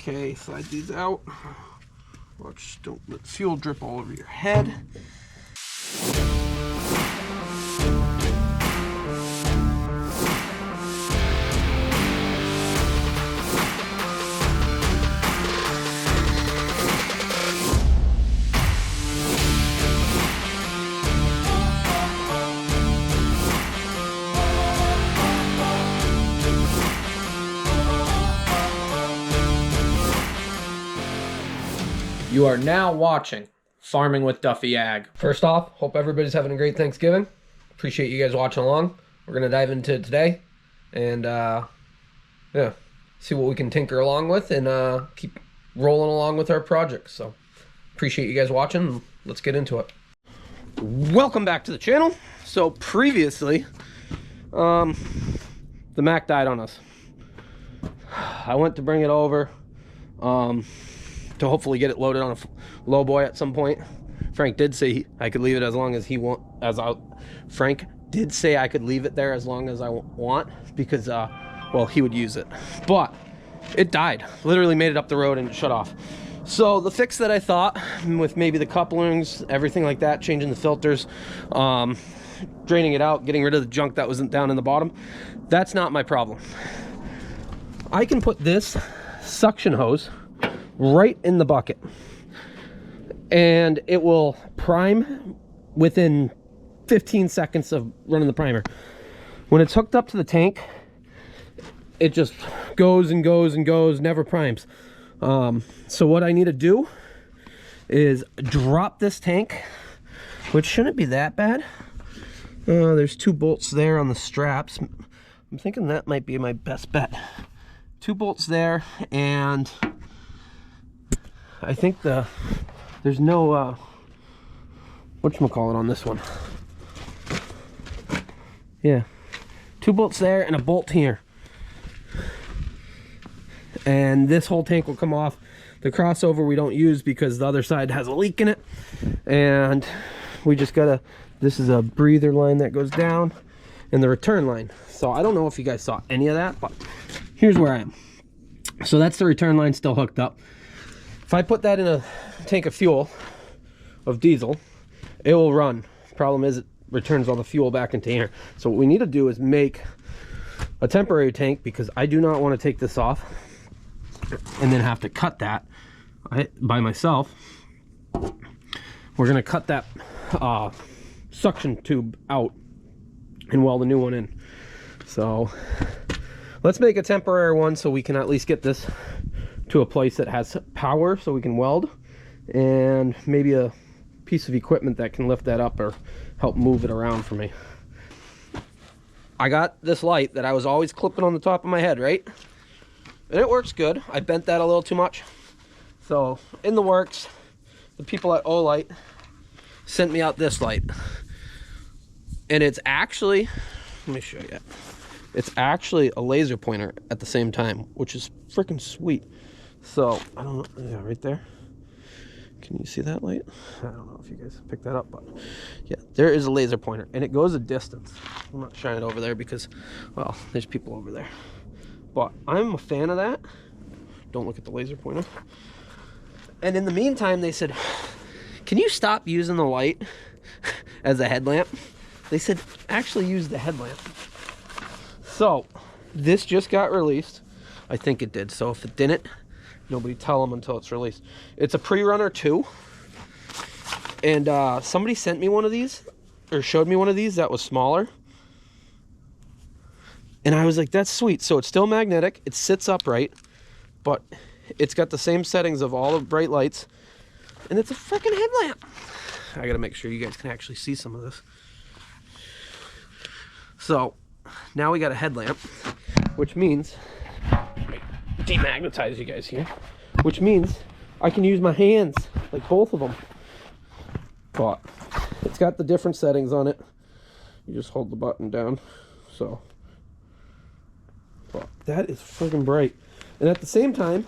Okay, slide these out. Watch, don't let fuel drip all over your head. You are now watching Farming with Duffy Ag. First off, hope everybody's having a great Thanksgiving. Appreciate you guys watching along. We're going to dive into it today and yeah, see what we can tinker along with and keep rolling along with our projects. So appreciate you guys watching. Let's get into it. Welcome back to the channel. So previously, the Mack died on us. I went to bring it over to hopefully get it loaded on a low boy at some point. Frank did say I could leave it as long as he Frank did say I could leave it there as long as I want because well, he would use it, but it died. Literally made it up the road and it shut off. So the fix that I thought, with maybe the couplings, everything like that, changing the filters, draining it out, getting rid of the junk that wasn't down in the bottom, that's not my problem. I can put this suction hose right in the bucket and it will prime within 15 seconds of running the primer. When it's hooked up to the tank, it just goes and goes and goes, never primes. So what I need to do is drop this tank, which shouldn't be that bad. There's 2 bolts there on the straps. I'm thinking that might be my best bet. 2 bolts there, and I think there's no whatchamacallit on this one. Yeah, 2 bolts there and a bolt here, and this whole tank will come off. The crossover we don't use because the other side has a leak in it, and we just gotta, this is a breather line that goes down and the return line. So I don't know if you guys saw any of that, but here's where I am. So that's the return line still hooked up. If I put that in a tank of fuel, of diesel, it will run. Problem is it returns all the fuel back into here. So what we need to do is make a temporary tank, because I do not want to take this off and then have to cut that by myself. We're going to cut that suction tube out and weld a new one in. So let's make a temporary one so we can at least get this to a place that has power so we can weld, and maybe a piece of equipment that can lift that up or help move it around for me. I got this light that I was always clipping on the top of my head, right? And it works good. I bent that a little too much. So in the works, the people at Olight sent me out this light. And it's actually, let me show you. It's actually a laser pointer at the same time, which is freaking sweet. So, I don't know, yeah, right there. Can you see that light? I don't know if you guys picked that up, but yeah, there is a laser pointer, and it goes a distance. I'm not shining it over there because, well, there's people over there. But I'm a fan of that. Don't look at the laser pointer. And in the meantime, they said, can you stop using the light as a headlamp? They said, actually use the headlamp. So, this just got released. I think it did. So if it didn't, nobody tell them until it's released. It's a pre-runner 2. And somebody sent me one of these, or showed me one of these that was smaller. And I was like, that's sweet. So it's still magnetic. It sits upright. But it's got the same settings of all the bright lights. And it's a freaking headlamp. I gotta make sure you guys can actually see some of this. So now we got a headlamp, which means, demagnetize you guys here, which means I can use my hands, like both of them. But it's got the different settings on it. You just hold the button down. So, but that is freaking bright. And at the same time,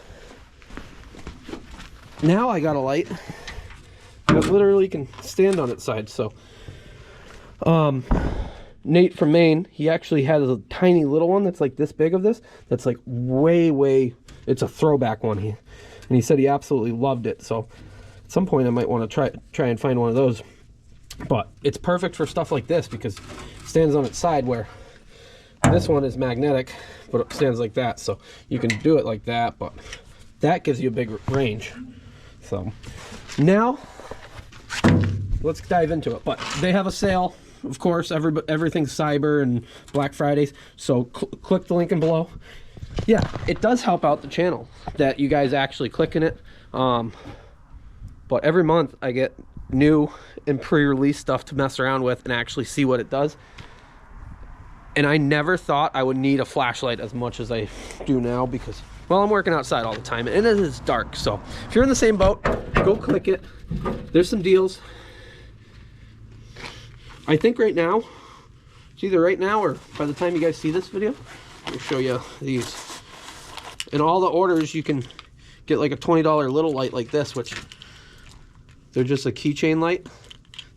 now I got a light that literally can stand on its side. So Nate from Maine, he actually has a tiny little one that's like this big of this, that's like way it's a throwback one. And he said he absolutely loved it. So at some point I might want to try and find one of those. But it's perfect for stuff like this because it stands on its side, where this one is magnetic, but it stands like that. So you can do it like that, but that gives you a big range. So now let's dive into it. But they have a sale, of course. Everything's Cyber and Black Fridays. So click the link in below. Yeah, it does help out the channel that you guys actually clicking it. But every month I get new and pre-release stuff to mess around with and actually see what it does. And I never thought I would need a flashlight as much as I do now because, well, I'm working outside all the time and it is dark. So if you're in the same boat, go click it. There's some deals. I think right now, it's either right now or by the time you guys see this video, I'll show you these. In all the orders, you can get like a $20 little light like this, which they're just a keychain light.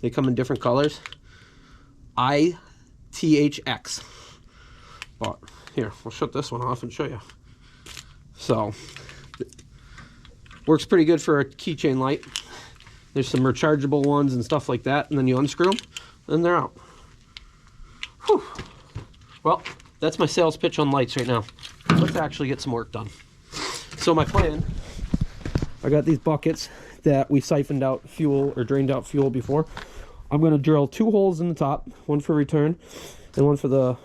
They come in different colors. ITHX. But here, we'll shut this one off and show you. So, works pretty good for a keychain light. There's some rechargeable ones and stuff like that, and then you unscrew them, and they're out. Whew. Well, that's my sales pitch on lights right now. Let's actually get some work done. So my plan, I got these buckets that we siphoned out fuel or drained out fuel before. I'm going to drill 2 holes in the top, one for return and one for the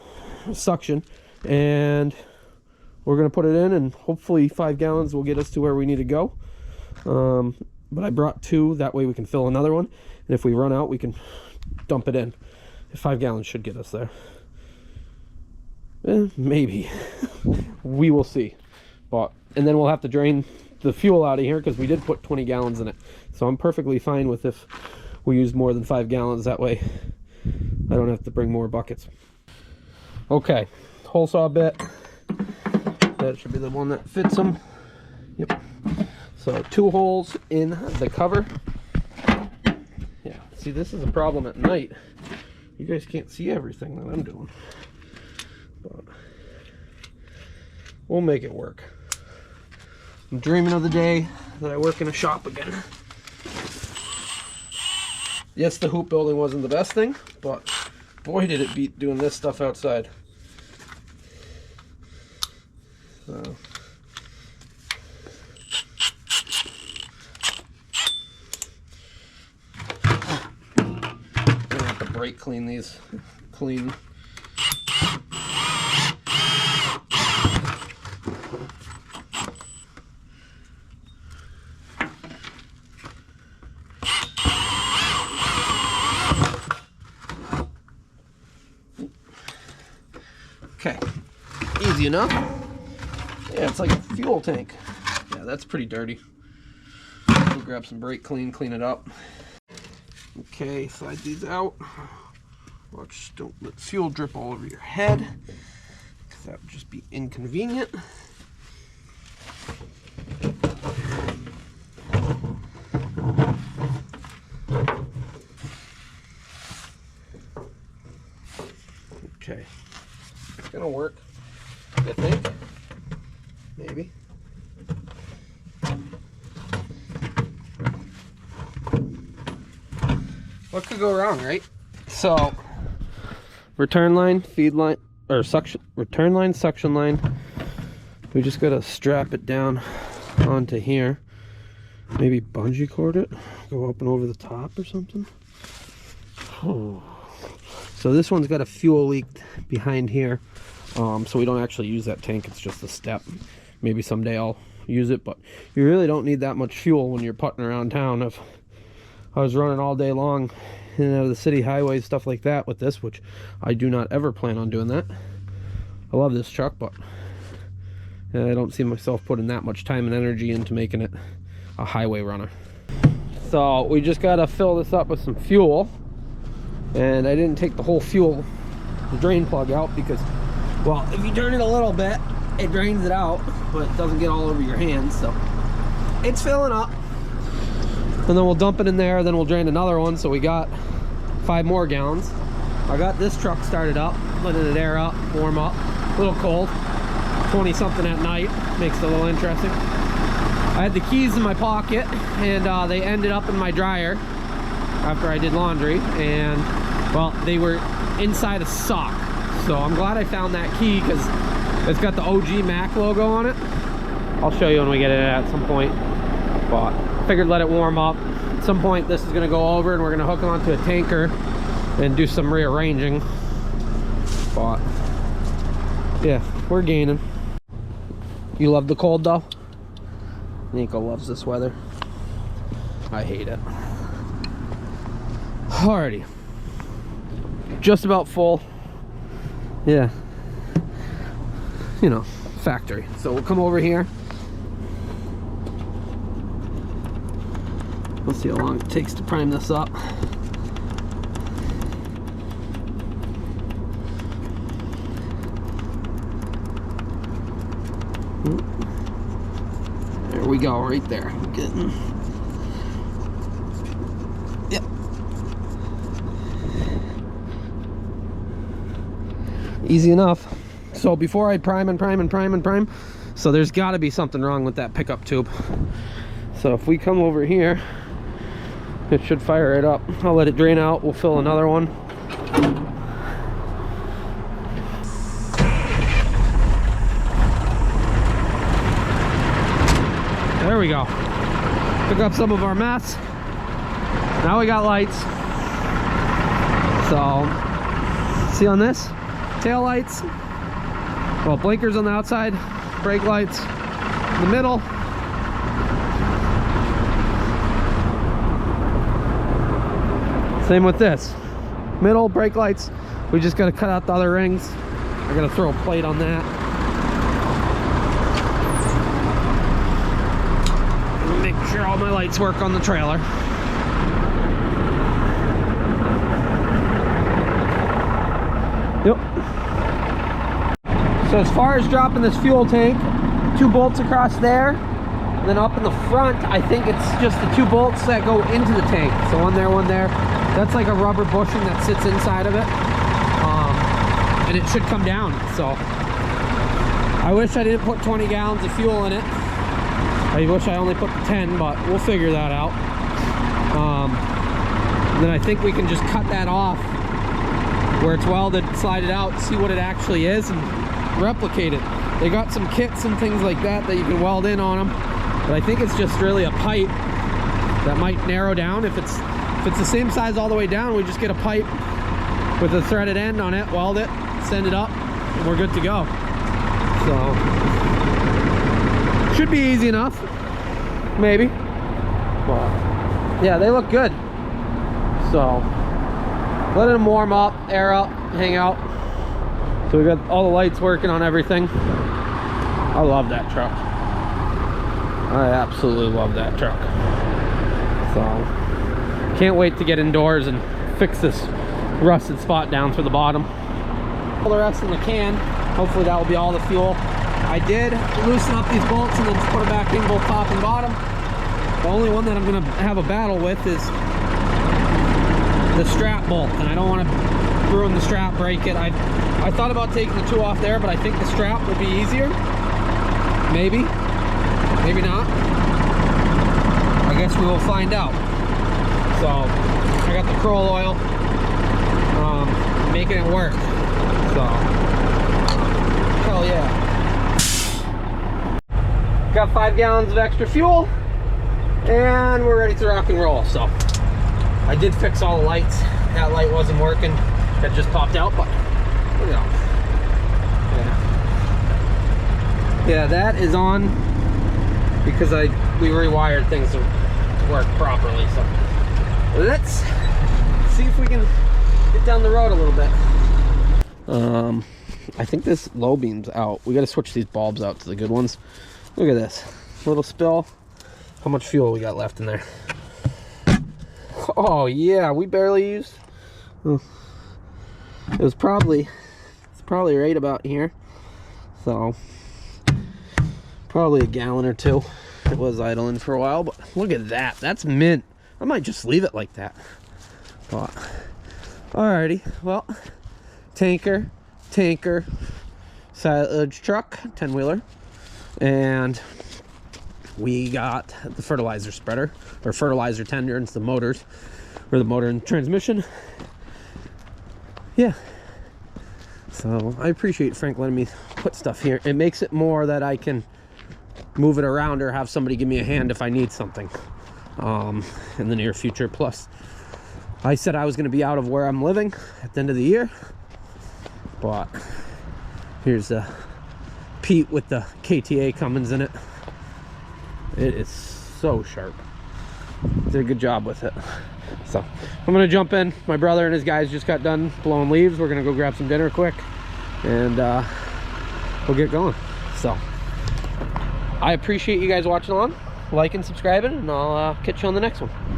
suction, and we're going to put it in, and hopefully 5 gallons will get us to where we need to go. But I brought 2, that way we can fill another one, and if we run out we can dump it in. 5 gallons should get us there. Maybe. We will see. And then we'll have to drain the fuel out of here because we did put 20 gallons in it. So I'm perfectly fine with if we use more than 5 gallons. That way I don't have to bring more buckets. Okay, hole saw bit. That should be the one that fits them. Yep. So 2 holes in the cover. Yeah, see, this is a problem at night. You guys can't see everything that I'm doing. But we'll make it work. I'm dreaming of the day that I work in a shop again. Yes, the hoop building wasn't the best thing, but boy did it beat doing this stuff outside. So I'm gonna have to brake clean these clean. Okay, easy enough. Yeah, it's like a fuel tank. Yeah, that's pretty dirty. We'll grab some brake clean it up. Okay, slide these out. Watch, don't let fuel drip all over your head, because that would just be inconvenient. Okay, it's gonna work, I think. Maybe. What could go wrong, right? So, return line, feed line, or suction, return line, suction line. We just gotta strap it down onto here. Maybe bungee cord it, go up and over the top or something. Oh. So this one's got a fuel leak behind here, so we don't actually use that tank. It's just a step. Maybe someday I'll use it, but you really don't need that much fuel when you're putting around town. If I was running all day long in and out of the city highways, stuff like that with this, which I do not ever plan on doing that. I love this truck, but I don't see myself putting that much time and energy into making it a highway runner. So we just gotta fill this up with some fuel, and I didn't take the whole fuel drain plug out because, well, if you turn it a little bit, it drains it out, but it doesn't get all over your hands. So it's filling up, and then we'll dump it in there, then we'll drain another one, so we got 5 more gallons. I got this truck started up, letting it air up, warm up, a little cold. 20 something at night. Makes it a little interesting. I had the keys in my pocket, and they ended up in my dryer after I did laundry, and well, they were inside a sock. So I'm glad I found that key because it's got the OG Mack logo on it. I'll show you when we get it at some point, but figured let it warm up. At some point this is going to go over and we're going to hook it onto a tanker and do some rearranging. But yeah, we're gaining. You love the cold though? Nico loves this weather. I hate it. Alrighty, just about full. Yeah, you know, factory. So we'll come over here. Let's see how long it takes to prime this up. There we go, right there. Getting. Yep. Easy enough. So before I prime and prime and prime and prime, so there's got to be something wrong with that pickup tube. So if we come over here, it should fire it up. I'll let it drain out. We'll fill another one. There we go. Took up some of our mess. Now we got lights. So, see on this? Tail lights. Well, blinkers on the outside, brake lights in the middle. Same with this. Middle, brake lights. We just gotta cut out the other rings. I gotta throw a plate on that. Make sure all my lights work on the trailer. Yep. So as far as dropping this fuel tank, 2 bolts across there, and then up in the front, I think it's just the 2 bolts that go into the tank. So one there. That's like a rubber bushing that sits inside of it, and it should come down. So I wish I didn't put 20 gallons of fuel in it. I wish I only put 10, but we'll figure that out. Then I think we can just cut that off where it's welded, slide it out, see what it actually is, and replicate it. They got some kits and things like that that you can weld in on them, but I think it's just really a pipe that might narrow down. If it's the same size all the way down, we just get a pipe with a threaded end on it, weld it, send it up, and we're good to go. So should be easy enough, maybe. But yeah, they look good. So let them warm up, air up, hang out. So we got all the lights working on everything. I love that truck. I absolutely love that truck. So can't wait to get indoors and fix this rusted spot down through the bottom. All the rest in the can. Hopefully that will be all the fuel. I did loosen up these bolts and then put it back in, both top and bottom. The only one that I'm going to have a battle with is the strap bolt, and I don't want to ruin the strap, break it. I thought about taking the 2 off there, but I think the strap will be easier. Maybe not. I guess we will find out. So I got the Kroll oil, making it work. So hell yeah. Got 5 gallons of extra fuel, and we're ready to rock and roll. So I did fix all the lights. That light wasn't working. That just popped out, but look at that. Yeah, that is on because we rewired things to work properly. So let's see if we can get down the road a little bit. I think this low beam's out. We got to switch these bulbs out to the good ones. Look at this little spill. How much fuel we got left in there? Oh yeah, we barely used. It's probably right about here. So probably a gallon or 2. It was idling for a while, but look at that. That's mint. I might just leave it like that. But alrighty, well, tanker, silage truck, 10-wheeler, and we got the fertilizer spreader, or fertilizer tender, into the motors, or the motor and transmission. Yeah. So I appreciate Frank letting me put stuff here. It makes it more that I can move it around or have somebody give me a hand if I need something in the near future. Plus, I said I was going to be out of where I'm living at the end of the year, but here's the Pete with the KTA Cummins in it. It is so sharp. Did a good job with it. So I'm gonna jump in. My brother and his guys just got done blowing leaves. We're gonna go grab some dinner quick, and we'll get going. So I appreciate you guys watching along, liking, subscribing, and I'll catch you on the next one.